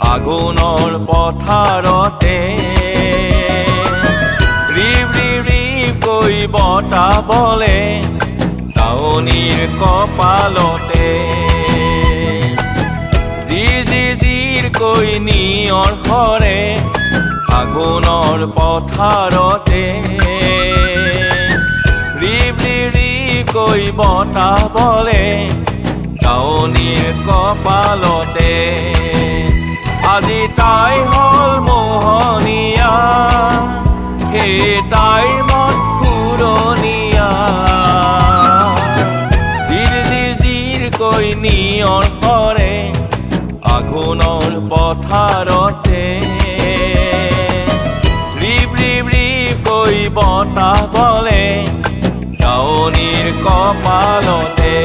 আগুনৰ পথাৰতে ৰিব ৰিব ৰিব কৈ বতাহ বলে দাৱনীৰ কপালতে জিৰ কৈ নিয়ৰ কৰে আগুনৰ পথাৰতে ৰিব ৰিব ৰিব কৈ বতাহ বলে দাৱনীৰ কপালতে আজি তাই হল মোহনীয়া হে তাই মন পুৰণীয়া জিৰ কৈ নিয়ৰ কৰে আগুনৰ পথাৰতে ৰিব ৰিব ৰিব কৈ বতাহ বলে দাৱনীৰ কপালতে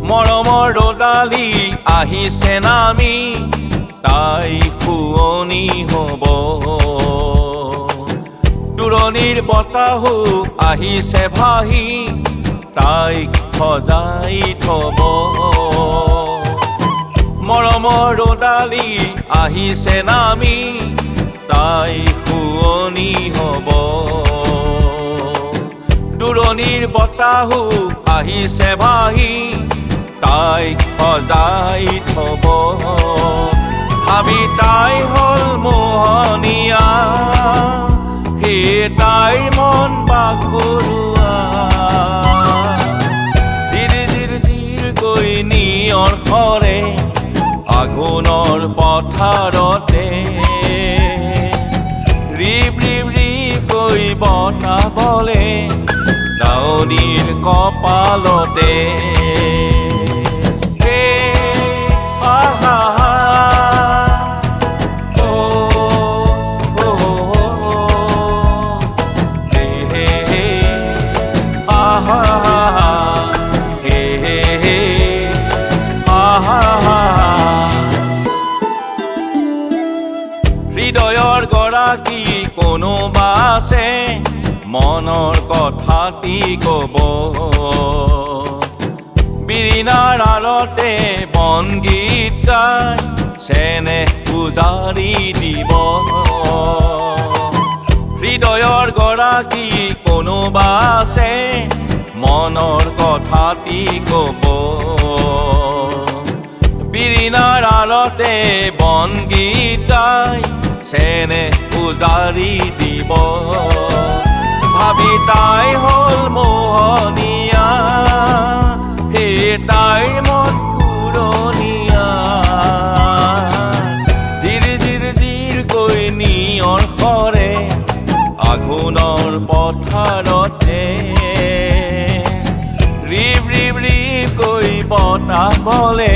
মৰমৰ ৰ'দালি আহিছে নামি তাই শুৱনি হ'ব দূৰণিৰ বতাহো আহিছে ভাহি তাইক সজাই থব মৰমৰ ৰ'দালি আহিছে নামি তাই শুৱনি হ'ব দূৰণিৰ বতাহো আহিছে ভাহি তাইক সজাই থব ভাবি তাই হল মোহনীয়া হে তাইৰ মন বাঘৰুৱা জিৰ কৈ নিয়ৰ কৰে আগুনৰ পথাৰতে ৰিব ৰিব ৰিব কৈ বতাহ বলে দাৱনীৰ কপালতে হৃদয়ৰ গৰাকী কোনোবা আছে মনৰ কথাটি কব বিৰিণাৰ আৰতে বন গীত গাই চেনেহ পূজাৰি দিব হৃদয়ৰ গৰাকী কোনোবা আছে মনৰ কথাটি কব বিৰিণাৰ আৰতে বন গীত গাই চেনেহ পূজাৰি দিব ভাবি তাই হল মোহনীয়া হে তাইৰ মন পুৰণীয়া জিৰ কৈ নিয়ৰ কৰে আগুনৰ পথাৰতে ৰিব ৰিব ৰিব কৈ বতাহ বলে